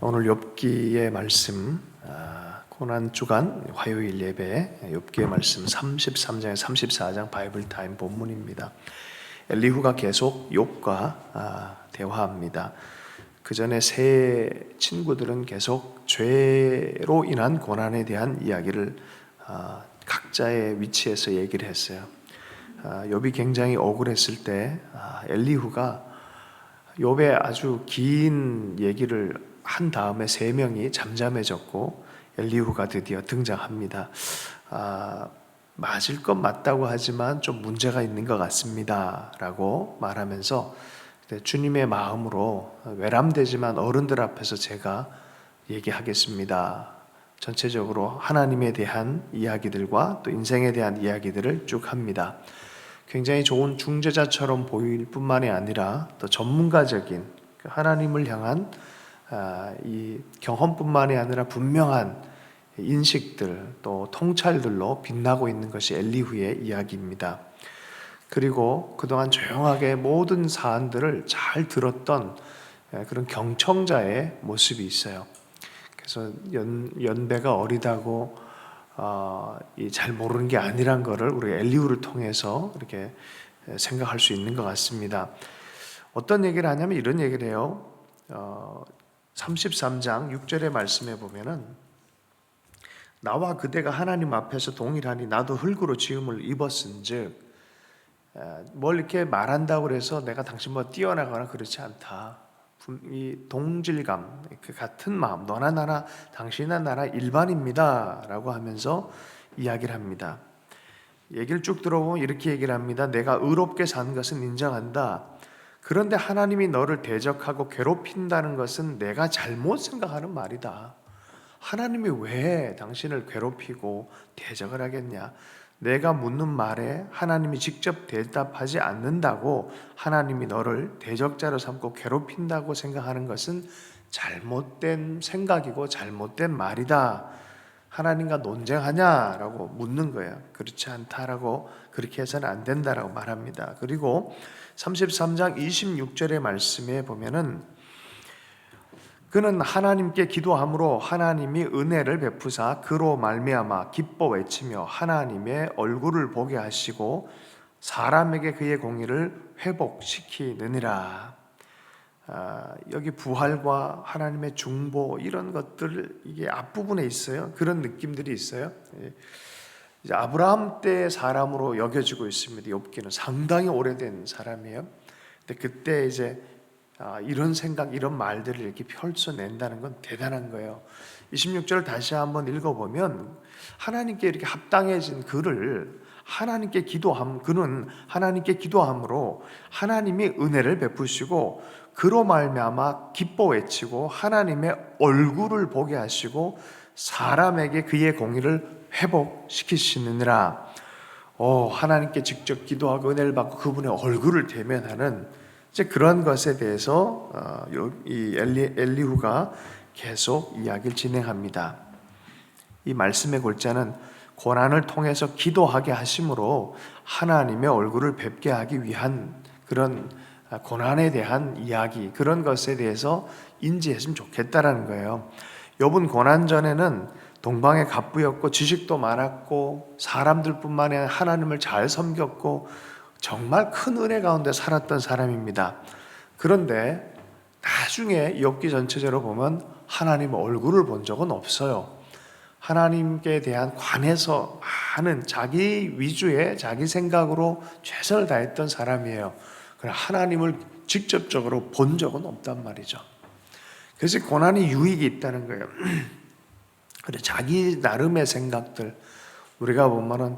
오늘 욥기의 말씀, 고난 주간 화요일 예배 욥기의 말씀 33장에 34장 바이블 타임 본문입니다. 엘리후가 계속 욥과 대화합니다. 그 전에 세 친구들은 계속 죄로 인한 고난에 대한 이야기를 각자의 위치에서 얘기를 했어요. 욥이 굉장히 억울했을 때 엘리후가 욥의 아주 긴 얘기를 한 다음에 세 명이 잠잠해졌고 엘리후가 드디어 등장합니다. 맞을 것 맞다고 하지만 좀 문제가 있는 것 같습니다 라고 말하면서 주님의 마음으로 외람되지만 어른들 앞에서 제가 얘기하겠습니다. 전체적으로 하나님에 대한 이야기들과 또 인생에 대한 이야기들을 쭉 합니다. 굉장히 좋은 중재자처럼 보일 뿐만이 아니라 또 전문가적인 하나님을 향한 이 경험뿐만이 아니라 분명한 인식들 또 통찰들로 빛나고 있는 것이 엘리후의 이야기입니다. 그리고 그동안 조용하게 모든 사안들을 잘 들었던 그런 경청자의 모습이 있어요. 그래서 연배가 어리다고 잘 모르는 게 아니란 것을 우리 엘리후를 통해서 이렇게 생각할 수 있는 것 같습니다. 어떤 얘기를 하냐면 이런 얘기를 해요. 33장 6절의 말씀에 보면은 나와 그대가 하나님 앞에서 동일하니 나도 흙으로 지음을 입었은즉, 뭘 이렇게 말한다고 해서 내가 당신보다 뛰어나거나 그렇지 않다. 이 동질감, 그 같은 마음, 너나 나나 당신이나 나나 일반입니다 라고 하면서 이야기를 합니다. 얘기를 쭉 들어보면 이렇게 얘기를 합니다. 내가 의롭게 산 것은 인정한다. 그런데 하나님이 너를 대적하고 괴롭힌다는 것은 내가 잘못 생각하는 말이다. 하나님이 왜 당신을 괴롭히고 대적을 하겠냐? 내가 묻는 말에 하나님이 직접 대답하지 않는다고 하나님이 너를 대적자로 삼고 괴롭힌다고 생각하는 것은 잘못된 생각이고 잘못된 말이다. 하나님과 논쟁하냐라고 묻는 거예요. 그렇지 않다라고, 그렇게 해서는 안 된다라고 말합니다. 그리고 33장 26절의 말씀에 보면은 그는 하나님께 기도함으로 하나님이 은혜를 베푸사 그로 말미암아 기뻐 외치며 하나님의 얼굴을 보게 하시고 사람에게 그의 공의를 회복시키느니라. 여기 부활과 하나님의 중보 이런 것들, 이게 앞부분에 있어요. 그런 느낌들이 있어요. 이제 아브라함 때 사람으로 여겨지고 있습니다. 욥기는 상당히 오래된 사람이에요. 근데 그때 이제 이런 생각, 이런 말들을 이렇게 펼쳐낸다는 건 대단한 거예요. 26절을 다시 한번 읽어보면 하나님께 이렇게 합당해진 그를 하나님께 그는 하나님께 기도함으로 하나님이 은혜를 베푸시고 그로 말미암아 기뻐 외치고 하나님의 얼굴을 보게 하시고 사람에게 그의 공의를 회복시키시느니라. 하나님께 직접 기도하고 은혜를 받고 그분의 얼굴을 대면하는 이제 그런 것에 대해서 이 엘리후가 계속 이야기를 진행합니다. 이 말씀의 골자는 고난을 통해서 기도하게 하심으로 하나님의 얼굴을 뵙게 하기 위한 그런 고난에 대한 이야기, 그런 것에 대해서 인지했으면 좋겠다라는 거예요. 욥은 고난 전에는 동방의 갑부였고 지식도 많았고 사람들뿐만 아니라 하나님을 잘 섬겼고 정말 큰 은혜 가운데 살았던 사람입니다. 그런데 나중에 욥기 전체적으로 보면 하나님 얼굴을 본 적은 없어요. 하나님께 대한 관해서 많은 자기 위주의 자기 생각으로 최선을 다했던 사람이에요. 그러나 하나님을 직접적으로 본 적은 없단 말이죠. 그래서 고난이 유익이 있다는 거예요. 그래, 자기 나름의 생각들, 우리가 보면은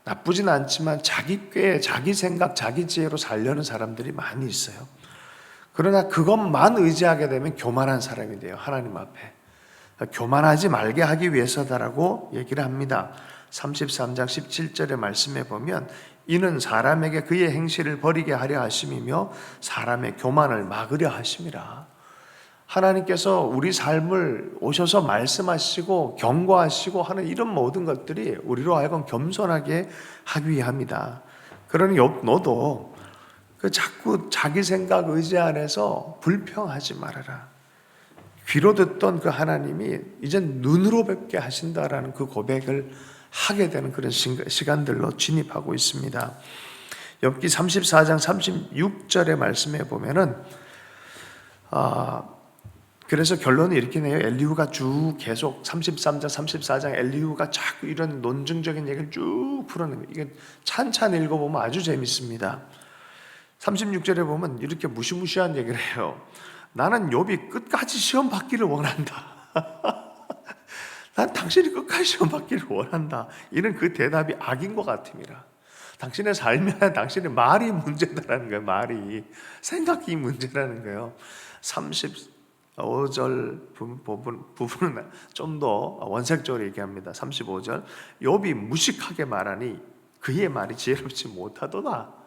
나쁘진 않지만 자기 꾀, 자기 생각, 자기 지혜로 살려는 사람들이 많이 있어요. 그러나 그것만 의지하게 되면 교만한 사람이 돼요. 하나님 앞에. 교만하지 말게 하기 위해서다라고 얘기를 합니다. 33장 17절의 말씀에 보면 이는 사람에게 그의 행실을 버리게 하려 하심이며 사람의 교만을 막으려 하심이라. 하나님께서 우리 삶을 오셔서 말씀하시고 경고하시고 하는 이런 모든 것들이 우리로 하여금 겸손하게 하기 위함이다. 그러니 너도 자꾸 자기 생각 의지 안에서 불평하지 말아라. 귀로 듣던 그 하나님이 이제 눈으로 뵙게 하신다라는 그 고백을 하게 되는 그런 시간들로 진입하고 있습니다. 욥기 34장 36절의 말씀에 보면은 그래서 결론을 이렇게 내요. 엘리후가 쭉 계속 33장 34장 엘리후가 자꾸 이런 논증적인 얘기를 쭉 풀어냅니다. 이게 찬찬 읽어보면 아주 재밌습니다. 36절에 보면 이렇게 무시무시한 얘기를 해요. 나는 욥이 끝까지 시험 받기를 원한다. 난 당신이 끝까지 시험 받기를 원한다. 이런 그 대답이 악인 것 같음이라. 당신의 삶이 아니라 당신의 말이 문제다라는 거예요. 말이. 생각이 문제라는 거예요. 35절 부분은 좀 더 원색적으로 얘기합니다. 35절 욥이 무식하게 말하니 그의 말이 지혜롭지 못하도다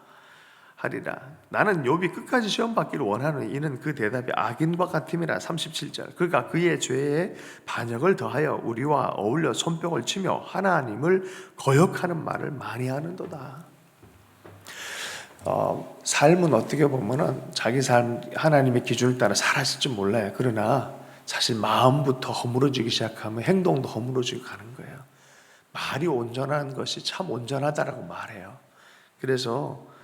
하리라. 나는 욥이 끝까지 시험 받기를 원하는 이는 그 대답이 악인과 같음이라. 37절 그가 그의 죄에 반역을 더하여 우리와 어울려 손뼉을 치며 하나님을 거역하는 말을 많이 하는도다. 삶은 어떻게 보면은 자기 삶 하나님의 기준을 따라 살았을 줄 몰라요. 그러나 사실 마음부터 허물어지기 시작하면 행동도 허물어지고 가는 거예요. 말이 온전한 것이 참 온전하다라고 말해요. 그래서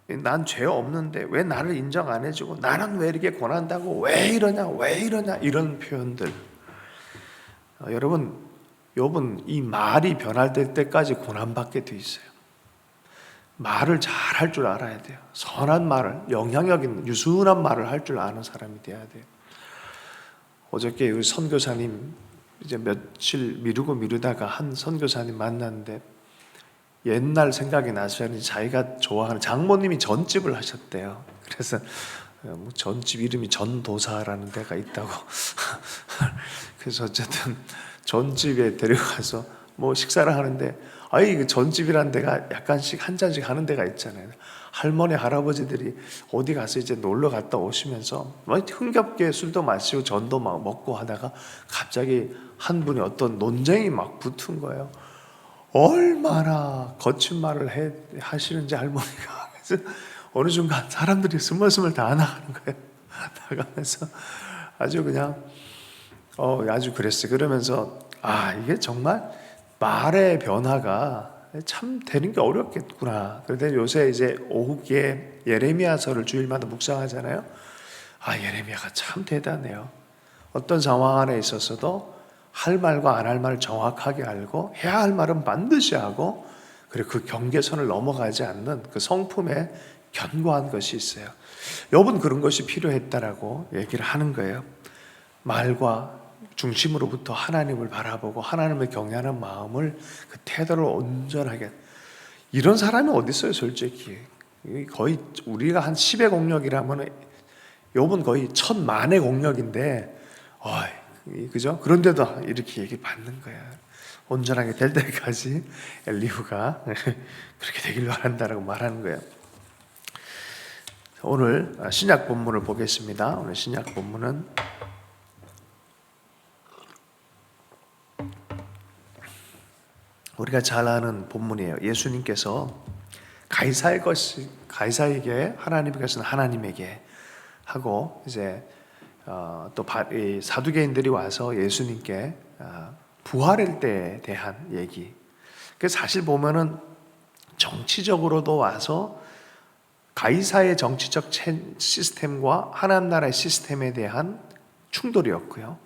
난 죄 없는데 왜 나를 인정 안 해주고 나는 왜 이렇게 고난다고 왜 이러냐 이런 표현들. 여러분 욥은 이 말이 변화될 때까지 고난받게 돼 있어요. 말을 잘 할 줄 알아야 돼요. 선한 말을, 영향력 있는 유순한 말을 할 줄 아는 사람이 돼야 돼요. 어저께 우리 선교사님 이제 며칠 미루다가 한 선교사님 만났는데 옛날 생각이 나서 자기가 좋아하는 장모님이 전집을 하셨대요. 그래서 전집 이름이 전도사라는 데가 있다고. 그래서 어쨌든 전집에 데려가서 뭐 식사를 하는데 그 전집이라는 데가 약간씩 한 잔씩 하는 데가 있잖아요. 할머니 할아버지들이 어디 가서 이제 놀러 갔다 오시면서 흥겹게 술도 마시고 전도 막 먹고 하다가 갑자기 한 분이 어떤 논쟁이 막 붙은 거예요. 얼마나 거친 말을 하시는지 할머니가. 그래서 어느 순간 사람들이 스멀스멀 다 나가는 거예요. 나가면서 아주 그냥 아주 그랬어요. 그러면서 이게 정말 말의 변화가 참 되는 게 어렵겠구나. 그런데 요새 이제 오후기에 예레미야서를 주일마다 묵상하잖아요. 예레미야가 참 대단해요. 어떤 상황 안에 있어서도 할 말과 안 할 말을 정확하게 알고 해야 할 말은 반드시 하고 그리고 그 경계선을 넘어가지 않는 그 성품에 견고한 것이 있어요. 욥은 그런 것이 필요했다라고 얘기를 하는 거예요. 말과 중심으로부터 하나님을 바라보고 하나님을 경외하는 마음을 그 태도를 온전하게. 이런 사람이 어디 있어요 솔직히. 거의 우리가 한 10의 공력이라면 욥은 거의 1000만의 공력인데 그죠? 그런데도 이렇게 얘기 받는 거야. 온전하게 될 때까지 엘리후가 그렇게 되길 바란다라고 말하는 거예요. 오늘 신약 본문을 보겠습니다. 오늘 신약 본문은 우리가 잘 아는 본문이에요. 예수님께서 가이사에게 하나님께서는 하나님에게 하고 이제 또 사두개인들이 와서 예수님께 부활할 때에 대한 얘기. 그 사실 보면은 정치적으로도 와서 가이사의 정치적 시스템과 하나님 나라의 시스템에 대한 충돌이었고요.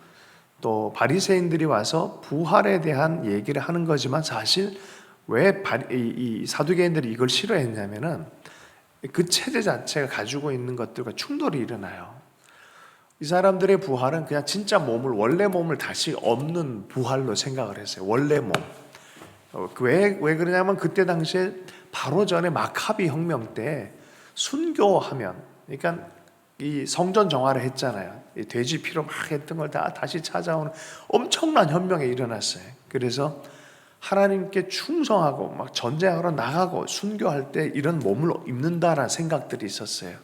또 바리새인들이 와서 부활에 대한 얘기를 하는 거지만 사실 왜 이 사두개인들이 이걸 싫어했냐면은 그 체제 자체가 가지고 있는 것들과 충돌이 일어나요. 이 사람들의 부활은 그냥 진짜 원래 몸을 다시 얻는 부활로 생각을 했어요. 원래 몸. 왜 그러냐면 그때 당시에 바로 전에 마카비 혁명 때 순교하면, 그러니까 이 성전 정화를 했잖아요. 이 돼지 피로 막 했던 걸 다 다시 찾아오는 엄청난 혁명이 일어났어요. 그래서 하나님께 충성하고 막 전쟁하러 나가고 순교할 때 이런 몸을 입는다라는 생각들이 있었어요.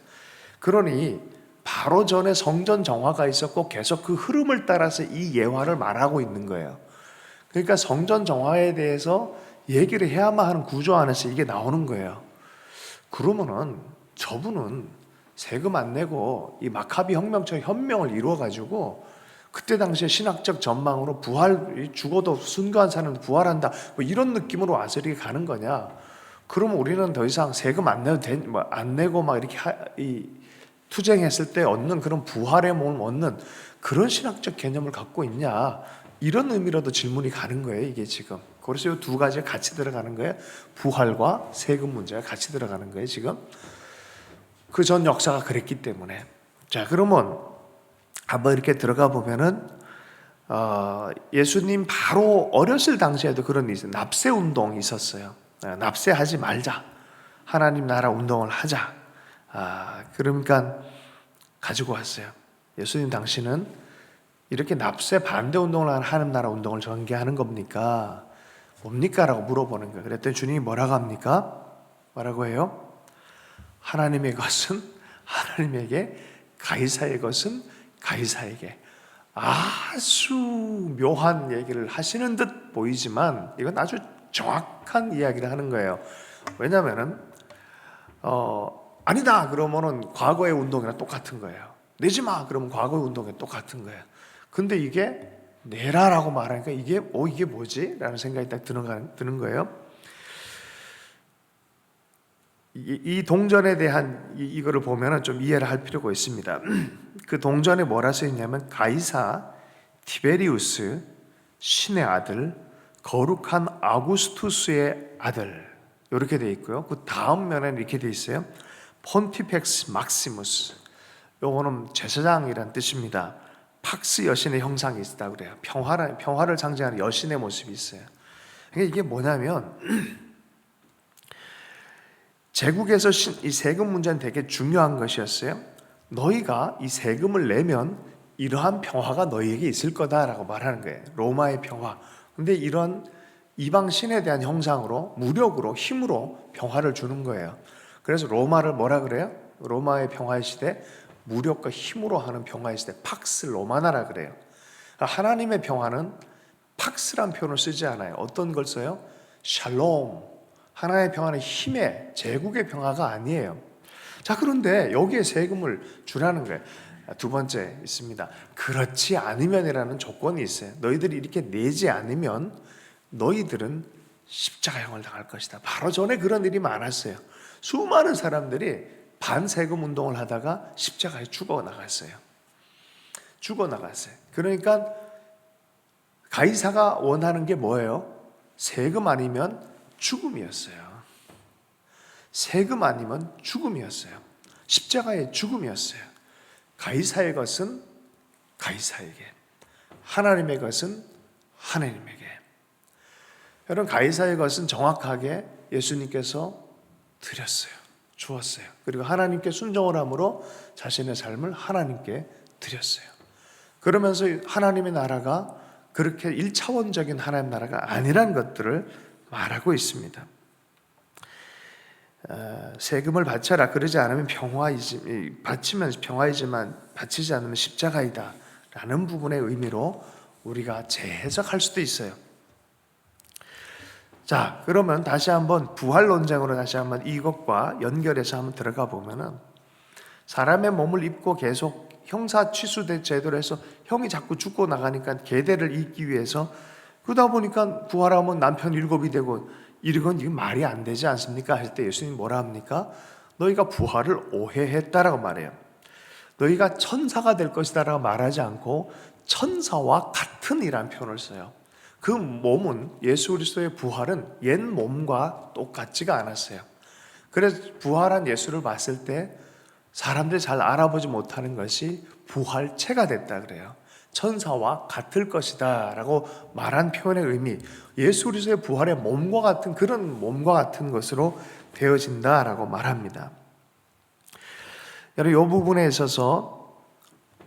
그러니 바로 전에 성전 정화가 있었고 계속 그 흐름을 따라서 이 예화를 말하고 있는 거예요. 그러니까 성전 정화에 대해서 얘기를 해야만 하는 구조 안에서 이게 나오는 거예요. 그러면은 저분은 세금 안 내고 이 마카비 혁명처럼 현명을 이루어가지고 그때 당시에 신학적 전망으로 부활, 죽어도 순교한 사람은 부활한다, 뭐 이런 느낌으로 와서 이렇게 가는 거냐? 그러면 우리는 더 이상 세금 안 내도 안 내고 막 이렇게 투쟁했을 때 얻는 그런 부활의 몸을 얻는 그런 신학적 개념을 갖고 있냐? 이런 의미로도 질문이 가는 거예요, 이게 지금. 그래서 이 두 가지가 같이 들어가는 거예요. 부활과 세금 문제가 같이 들어가는 거예요, 지금. 그 전 역사가 그랬기 때문에. 자, 그러면 한번 이렇게 들어가 보면은 예수님 바로 어렸을 당시에도 그런 일이 있어요. 납세 운동이 있었어요. 납세하지 말자. 하나님 나라 운동을 하자. 그러니까 가지고 왔어요. 예수님 당시는 이렇게 납세 반대 운동을 하는 하나님 나라 운동을 전개하는 겁니까? 뭡니까? 라고 물어보는 거예요. 그랬더니 주님이 뭐라고 합니까? 뭐라고 해요? 하나님의 것은 하나님에게, 가이사의 것은 가이사에게. 아주 묘한 얘기를 하시는 듯 보이지만 이건 아주 정확한 이야기를 하는 거예요. 왜냐하면은 아니다 그러면은 과거의 운동이랑 똑같은 거예요. 내지 마 그러면 과거의 운동이랑 똑같은 거예요. 근데 이게 내라라고 말하니까 이게 뭐지? 라는 생각이 딱 드는 거예요. 이 동전에 대한 이거를 보면은 좀 이해를 할 필요가 있습니다. 그 동전에 뭐라 써 있냐면 가이사 티베리우스 신의 아들, 거룩한 아구스투스의 아들, 이렇게 돼 있고요. 그 다음 면에는 이렇게 돼 있어요. 폰티펙스 막시무스. 요거는 제사장이란 뜻입니다. 팍스 여신의 형상이 있다 그래요. 평화를 상징하는 여신의 모습이 있어요. 이게 뭐냐면 제국에서 이 세금 문제는 되게 중요한 것이었어요. 너희가 이 세금을 내면 이러한 평화가 너희에게 있을 거다라고 말하는 거예요. 로마의 평화. 근데 이런 이방 신에 대한 형상으로 무력으로 힘으로 평화를 주는 거예요. 그래서 로마를 뭐라 그래요? 로마의 평화의 시대, 무력과 힘으로 하는 평화의 시대, 팍스 로마나라 그래요. 하나님의 평화는 팍스란 표현을 쓰지 않아요. 어떤 걸 써요? 샬롬. 하나님의 평화는 힘의, 제국의 평화가 아니에요. 자, 그런데 여기에 세금을 주라는 거예요. 두 번째 있습니다. 그렇지 않으면이라는 조건이 있어요. 너희들이 이렇게 내지 않으면 너희들은 십자가형을 당할 것이다. 바로 전에 그런 일이 많았어요. 수많은 사람들이 반세금 운동을 하다가 십자가에 죽어나갔어요. 그러니까 가이사가 원하는 게 뭐예요? 세금 아니면 죽음이었어요. 세금 아니면 죽음이었어요. 십자가의 죽음이었어요. 가이사의 것은 가이사에게, 하나님의 것은 하나님에게. 여러분, 가이사의 것은 정확하게 예수님께서 드렸어요. 주었어요. 그리고 하나님께 순종을 함으로 자신의 삶을 하나님께 드렸어요. 그러면서 하나님의 나라가 그렇게 1차원적인 하나님 나라가 아니라는 것들을 말하고 있습니다. 세금을 바쳐라. 그러지 않으면 바치면 평화이지만 바치지 않으면 십자가이다 라는 부분의 의미로 우리가 재해석할 수도 있어요. 자, 그러면 다시 한번 부활 논쟁으로 다시 한번 이것과 연결해서 한번 들어가 보면은 사람의 몸을 입고 계속 형사 취수대 제도로 해서 형이 자꾸 죽고 나가니까 계대를 잇기 위해서 그러다 보니까 부활하면 남편 7이 되고 이건 말이 안 되지 않습니까? 할 때 예수님 뭐라 합니까? 너희가 부활을 오해했다라고 말해요. 너희가 천사가 될 것이다라고 말하지 않고 천사와 같은 이라는 표현을 써요. 그 몸은 예수 그리스도의 부활은 옛 몸과 똑같지가 않았어요. 그래서 부활한 예수를 봤을 때 사람들이 잘 알아보지 못하는 것이 부활체가 됐다 그래요. 천사와 같을 것이다 라고 말한 표현의 의미, 예수 그리스도의 부활의 몸과 같은 그런 몸과 같은 것으로 되어진다 라고 말합니다. 여러분, 이 부분에 있어서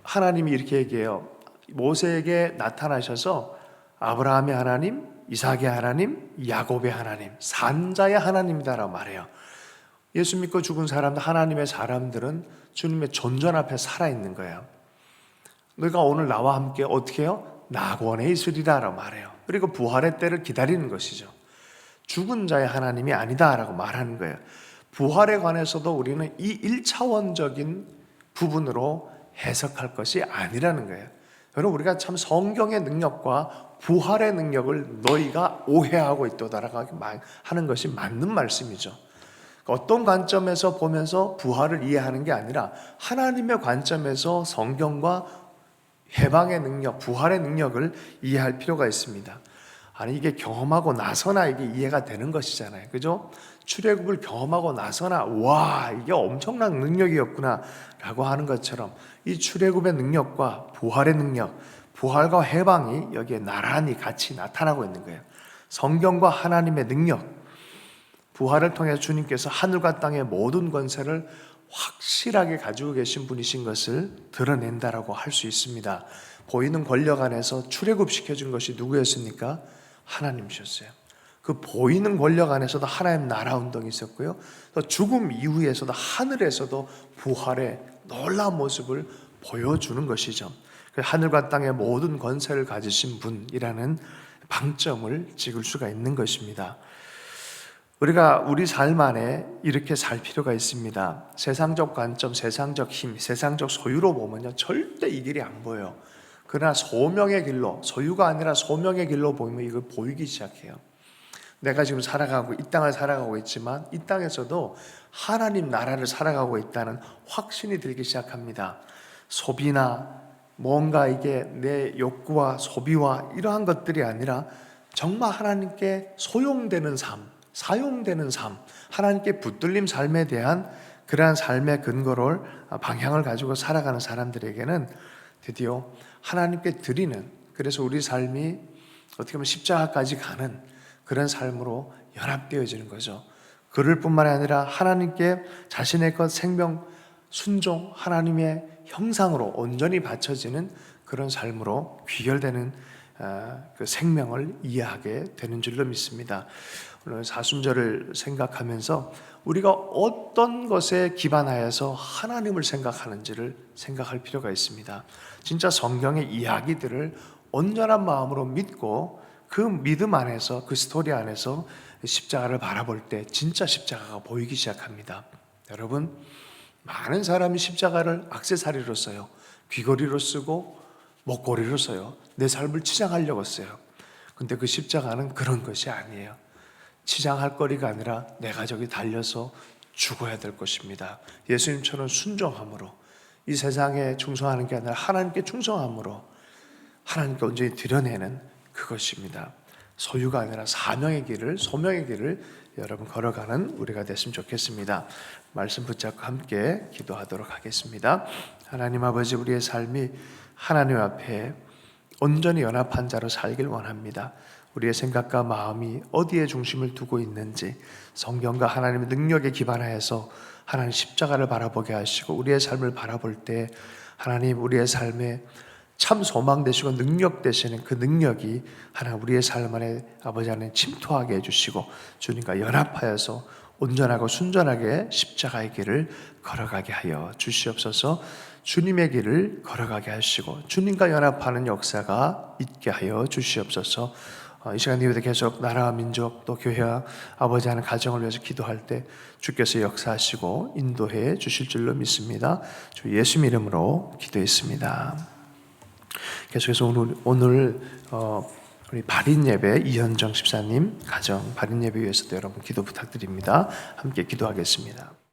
하나님이 이렇게 얘기해요. 모세에게 나타나셔서 아브라함의 하나님, 이삭의 하나님, 야곱의 하나님, 산자의 하나님이다라고 말해요. 예수 믿고 죽은 사람들, 하나님의 사람들은 주님의 존전 앞에 살아있는 거예요. 너희가 오늘 나와 함께 어떻게 해요? 낙원에 있으리라고 말해요. 그리고 부활의 때를 기다리는 것이죠. 죽은 자의 하나님이 아니다라고 말하는 거예요. 부활에 관해서도 우리는 이 1차원적인 부분으로 해석할 것이 아니라는 거예요. 여러분, 우리가 참 성경의 능력과 부활의 능력을 너희가 오해하고 있도다라고 하는 것이 맞는 말씀이죠. 어떤 관점에서 보면서 부활을 이해하는 게 아니라 하나님의 관점에서 성경과 해방의 능력, 부활의 능력을 이해할 필요가 있습니다. 아니, 이게 경험하고 나서나 이게 이해가 되는 것이잖아요. 그죠? 출애굽을 경험하고 나서나 와, 이게 엄청난 능력이었구나 라고 하는 것처럼 이 출애굽의 능력과 부활의 능력, 부활과 해방이 여기에 나란히 같이 나타나고 있는 거예요. 성경과 하나님의 능력, 부활을 통해 주님께서 하늘과 땅의 모든 권세를 확실하게 가지고 계신 분이신 것을 드러낸다라고 할 수 있습니다. 보이는 권력 안에서 출애굽시켜준 것이 누구였습니까? 하나님이셨어요. 그 보이는 권력 안에서도 하나님 나라 운동이 있었고요. 또 죽음 이후에서도 하늘에서도 부활의 놀라운 모습을 보여주는 것이죠. 하늘과 땅의 모든 권세를 가지신 분이라는 방점을 찍을 수가 있는 것입니다. 우리가 우리 삶 안에 이렇게 살 필요가 있습니다. 세상적 관점, 세상적 힘, 세상적 소유로 보면요, 절대 이 길이 안 보여요. 그러나 소명의 길로, 소유가 아니라 소명의 길로 보이면 이걸 보이기 시작해요. 내가 지금 살아가고 이 땅을 살아가고 있지만 이 땅에서도 하나님 나라를 살아가고 있다는 확신이 들기 시작합니다. 소비나 뭔가 이게 내 욕구와 소비와 이러한 것들이 아니라 정말 하나님께 소용되는 삶, 사용되는 삶, 하나님께 붙들림 삶에 대한 그러한 삶의 근거를 방향을 가지고 살아가는 사람들에게는 드디어 하나님께 드리는, 그래서 우리 삶이 어떻게 보면 십자가까지 가는 그런 삶으로 연합되어지는 거죠. 그럴 뿐만 아니라 하나님께 자신의 것 생명 순종, 하나님의 형상으로 온전히 바쳐지는 그런 삶으로 귀결되는 그 생명을 이해하게 되는 줄로 믿습니다. 오늘 사순절을 생각하면서 우리가 어떤 것에 기반하여서 하나님을 생각하는지를 생각할 필요가 있습니다. 진짜 성경의 이야기들을 온전한 마음으로 믿고 그 믿음 안에서, 그 스토리 안에서 십자가를 바라볼 때 진짜 십자가가 보이기 시작합니다. 여러분, 많은 사람이 십자가를 액세서리로 써요. 귀걸이로 쓰고 목걸이로 써요. 내 삶을 치장하려고 써요. 근데 그 십자가는 그런 것이 아니에요. 치장할 거리가 아니라 내 가족이 달려서 죽어야 될 것입니다. 예수님처럼 순종함으로, 이 세상에 충성하는 게 아니라 하나님께 충성함으로 하나님께 온전히 드러내는 그것입니다. 소유가 아니라 사명의 길을, 소명의 길을 여러분 걸어가는 우리가 됐으면 좋겠습니다. 말씀 붙잡고 함께 기도하도록 하겠습니다. 하나님 아버지, 우리의 삶이 하나님 앞에 온전히 연합한 자로 살길 원합니다. 우리의 생각과 마음이 어디에 중심을 두고 있는지 성경과 하나님의 능력에 기반하여서 하나님 십자가를 바라보게 하시고 우리의 삶을 바라볼 때 하나님 우리의 삶에 참 소망 되시고 능력 되시는 그 능력이 하나님 우리의 삶 안에 아버지 안에 침투하게 해주시고 주님과 연합하여서 온전하고 순전하게 십자가의 길을 걸어가게 하여 주시옵소서. 주님의 길을 걸어가게 하시고 주님과 연합하는 역사가 있게 하여 주시옵소서. 이 시간 이후에도 계속 나라와 민족 또 교회와 아버지 하는 가정을 위해서 기도할 때 주께서 역사하시고 인도해 주실 줄로 믿습니다. 주 예수 이름으로 기도했습니다. 계속해서 오늘 우리 발인 예배 이현정 집사님 가정 발인 예배 위해서도 여러분 기도 부탁드립니다. 함께 기도하겠습니다.